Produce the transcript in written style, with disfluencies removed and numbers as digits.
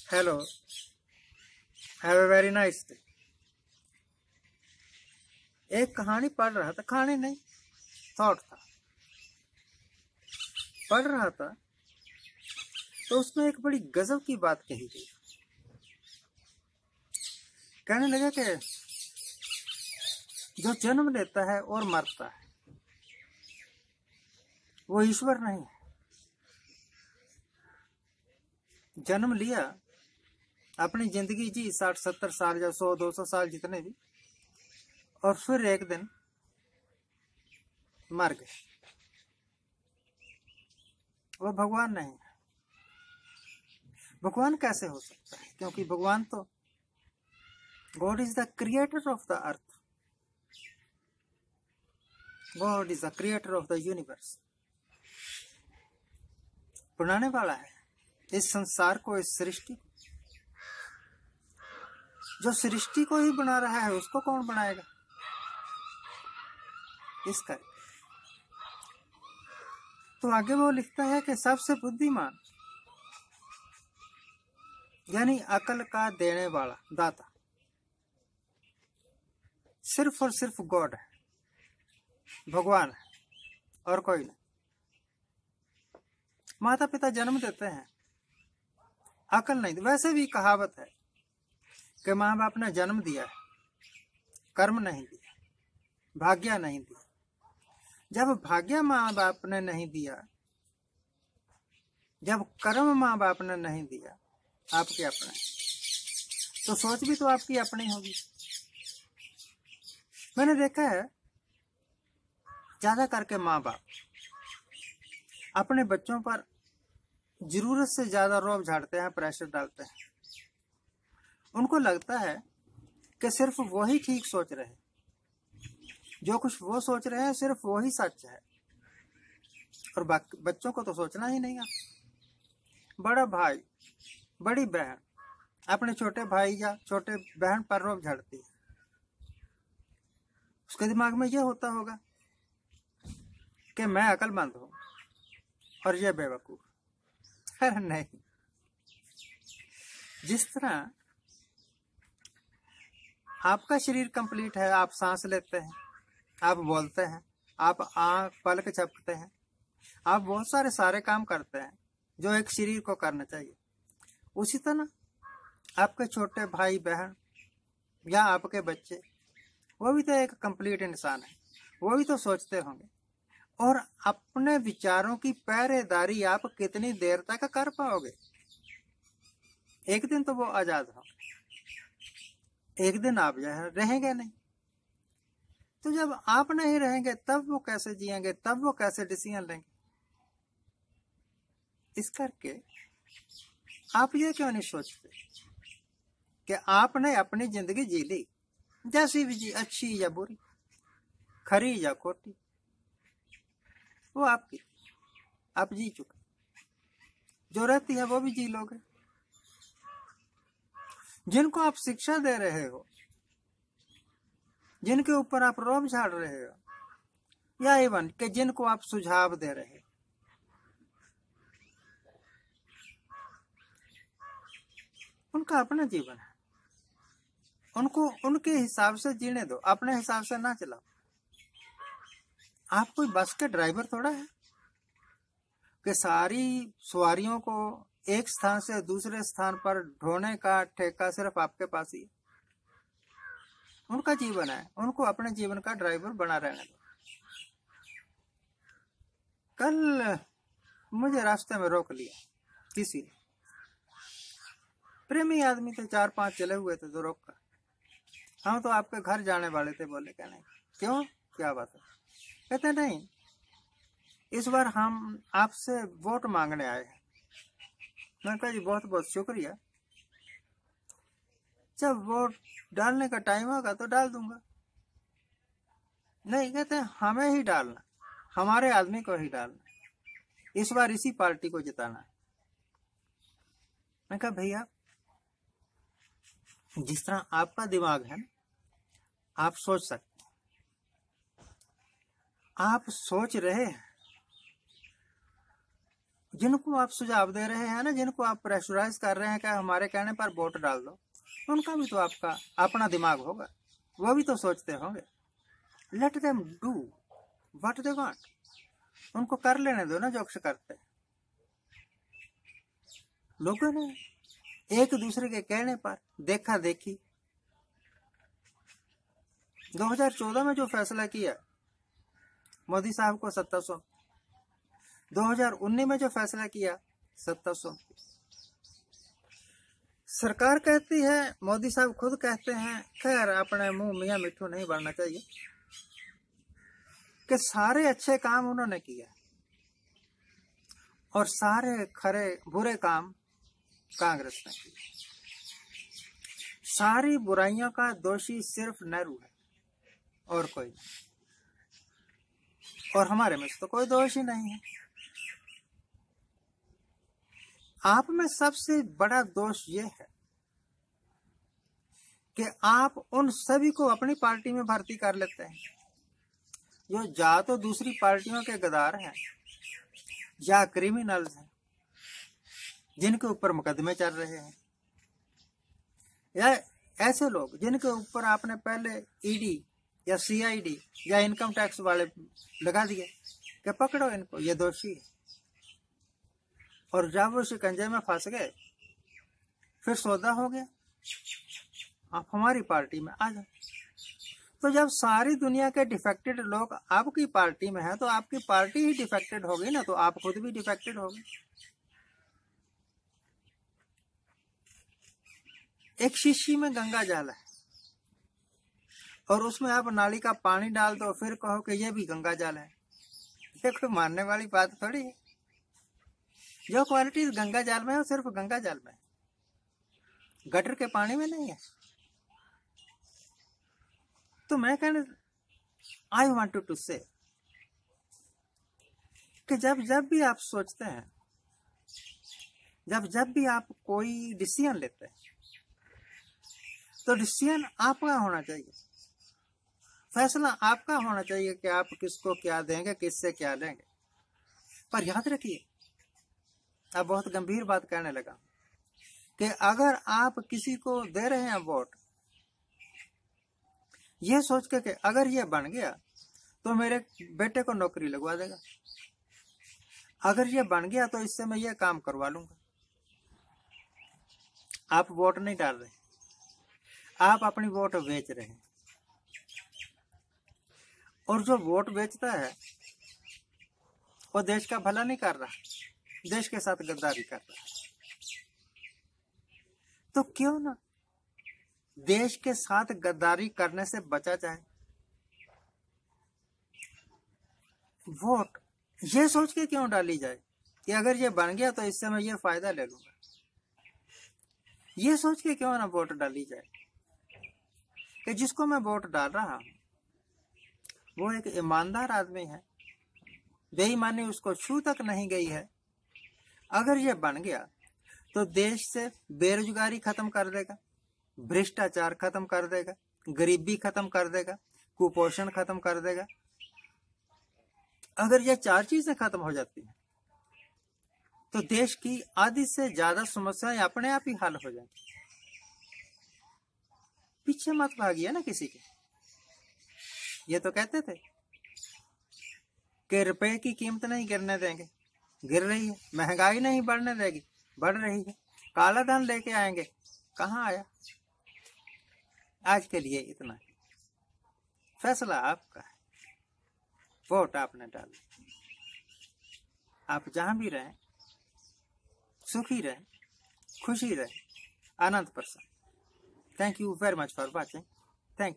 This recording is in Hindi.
Hello, have a very nice day. एक कहानी पढ़ रहा था, कहानी नहीं थॉट था, पढ़ रहा था तो उसमें एक बड़ी गजब की बात कही गई। कहने लगा कि जो जन्म लेता है और मरता है वो ईश्वर नहीं है। जन्म लिया, अपनी जिंदगी जी 60-70 साल या 100-200 साल जितने भी, और फिर एक दिन मर गए। वो भगवान नहीं है। भगवान कैसे हो सकता है? क्योंकि भगवान तो God is the creator of the earth, God is the creator of the universe. बनाने वाला है इस संसार को, इस सृष्टि को। जो सृष्टि को ही बना रहा है उसको कौन बनाएगा? इसका तो आगे वो लिखता है कि सबसे बुद्धिमान यानी अकल का देने वाला दाता सिर्फ और सिर्फ गॉड है, भगवान है, और कोई नहीं। माता पिता जन्म देते हैं, अकल नहीं। वैसे भी कहावत है कि माँ बाप ने जन्म दिया है, कर्म नहीं दिया, भाग्य नहीं दिया। जब भाग्य माँ बाप ने नहीं दिया, जब कर्म माँ बाप ने नहीं दिया आपके अपने, तो सोच भी तो आपकी अपनी होगी। मैंने देखा है ज्यादा करके माँ बाप अपने बच्चों पर जरूरत से ज्यादा रौब झाड़ते हैं, प्रेशर डालते हैं। उनको लगता है कि सिर्फ वो ही ठीक सोच रहे हैं, जो कुछ वो सोच रहे हैं सिर्फ वो ही सच है, और बाकी बच्चों को तो सोचना ही नहीं आता। बड़ा भाई बड़ी बहन अपने छोटे भाई या छोटे बहन पर रौब झाड़ती है, उसके दिमाग में ये होता होगा कि मैं अकलमंद हूं और ये बेवकूफ। अरे नहीं, जिस तरह आपका शरीर कंप्लीट है, आप सांस लेते हैं, आप बोलते हैं, आप आंख पलक झपकते हैं, आप बहुत सारे काम करते हैं जो एक शरीर को करना चाहिए। उसी तरह आपके छोटे भाई बहन या आपके बच्चे, वो भी तो एक कंप्लीट इंसान है, वो भी तो सोचते होंगे। और अपने विचारों की पहरेदारी आप कितनी देर तक कर पाओगे? एक दिन तो वो आजाद हो, एक दिन आप रहेंगे नहीं। तो जब आप नहीं रहेंगे तब वो कैसे जिएंगे, तब वो कैसे डिसीजन लेंगे? इस करके आप ये क्यों नहीं सोचते कि आपने अपनी जिंदगी जी ली, जैसी भी जी, अच्छी या बुरी, खरी या खोटी, वो आपकी, आप जी चुके। जो रहती है वो भी जी लोगे। जिनको आप शिक्षा दे रहे हो, जिनके ऊपर आप रौब झाड़ रहे हो, या इवन के जिनको आप सुझाव दे रहे हो, उनका अपना जीवन है, उनको उनके हिसाब से जीने दो, अपने हिसाब से ना चलाओ। आप कोई बस के ड्राइवर थोड़ा है कि सारी सवारियों को एक स्थान से दूसरे स्थान पर ढोने का ठेका सिर्फ आपके पास ही है। उनका जीवन है, उनको अपने जीवन का ड्राइवर बना रहने दो। कल मुझे रास्ते में रोक लिया किसी ने, प्रेमी आदमी थे, 4-5 चले हुए थे, तो रोक कर, हम तो आपके घर जाने वाले थे। बोले क्या नहीं, क्यों, क्या बात है? कहते नहीं, इस बार हम आपसे वोट मांगने आए हैं। मैंने कहा जी बहुत बहुत शुक्रिया, जब वोट डालने का टाइम होगा तो डाल दूंगा। नहीं, कहते हमें ही डालना, हमारे आदमी को ही डालना, इस बार इसी पार्टी को जिताना। मैं कहा भैया, जिस तरह आपका दिमाग है आप सोच सकते हैं, आप सोच रहे हैं, जिनको आप सुझाव दे रहे हैं ना, जिनको आप प्रेशराइज कर रहे हैं कि हमारे कहने पर वोट डाल दो, उनका भी तो आपका अपना दिमाग होगा, वो भी तो सोचते होंगे। Let them do what they want, उनको कर लेने दो ना जो कुछ करते हैं। लोगों ने एक दूसरे के कहने पर देखा देखी 2014 में जो फैसला किया मोदी साहब को सत्ता सौंप, 2019 में जो फैसला किया सत्ता सौंप। सरकार कहती है, मोदी साहब खुद कहते हैं, खैर अपने मुंह मियां मिट्ठू नहीं बनना चाहिए, कि सारे अच्छे काम उन्होंने किया और सारे खरे बुरे काम कांग्रेस ने किए। सारी बुराइयों का दोषी सिर्फ नेहरू है और कोई नहीं, और हमारे में तो कोई दोष ही नहीं है। आप में सबसे बड़ा दोष ये है कि आप उन सभी को अपनी पार्टी में भर्ती कर लेते हैं जो या तो दूसरी पार्टियों के गद्दार हैं या क्रिमिनल्स हैं, जिनके ऊपर मुकदमे चल रहे हैं, या ऐसे लोग जिनके ऊपर आपने पहले ईडी या सीआईडी या इनकम टैक्स वाले लगा दिए कि पकड़ो इनको, ये दोषी है। और जब वो शिकंजे में फंस गए, फिर सौदा हो गया, आप हमारी पार्टी में आ जाओ। तो जब सारी दुनिया के डिफेक्टेड लोग आपकी पार्टी में हैं, तो आपकी पार्टी ही डिफेक्टेड होगी ना, तो आप खुद भी डिफेक्टेड होगी। एक शीशी में गंगा जल है और उसमें आप नाली का पानी डाल दो, फिर कहो कि ये भी गंगा जल है, ये कोई मानने वाली बात थोड़ी है। जो क्वालिटी गंगा जल में है वो सिर्फ गंगा जल में है, गटर के पानी में नहीं है। तो मैं कहने आई वांट टू से कि जब भी आप सोचते हैं, जब भी आप कोई डिसीजन लेते हैं, तो डिसीजन आपका होना चाहिए, फैसला आपका होना चाहिए कि आप किसको क्या देंगे, किससे क्या लेंगे। पर याद रखिए, अब बहुत गंभीर बात कहने लगा, कि अगर आप किसी को दे रहे हैं वोट, ये सोच के कि अगर ये बन गया तो मेरे बेटे को नौकरी लगवा देगा, अगर ये बन गया तो इससे मैं ये काम करवा लूंगा, आप वोट नहीं डाल रहे, आप अपनी वोट बेच रहे हैं। और जो वोट बेचता है वो देश का भला नहीं कर रहा, देश के साथ गद्दारी कर रहा है। तो क्यों ना देश के साथ गद्दारी करने से बचा जाए। वोट ये सोच के क्यों डाली जाए कि अगर ये बन गया तो इससे मैं ये फायदा ले लूंगा, ये सोच के क्यों ना वोट डाली जाए कि जिसको मैं वोट डाल रहा हूं वो एक ईमानदार आदमी है, बेईमानी उसको छू तक नहीं गई है। अगर ये बन गया तो देश से बेरोजगारी खत्म कर देगा, भ्रष्टाचार खत्म कर देगा, गरीबी खत्म कर देगा, कुपोषण खत्म कर देगा। अगर ये चार चीजें खत्म हो जाती हैं तो देश की आधी से ज्यादा समस्याएं अपने आप ही हल हो जाएंगी। पीछे मत भागिए ना किसी के। ये तो कहते थे कि रुपए की कीमत नहीं गिरने देंगे, गिर रही है। महंगाई नहीं बढ़ने देगी, बढ़ रही है। काला धन लेके आएंगे, कहाँ आया। आज के लिए इतना ही, फैसला आपका है, वोट आपने डाला। आप जहां भी रहें सुखी रहें, खुशी रहें, आनंद प्रसन्न। Thank you very much for watching. Thank you.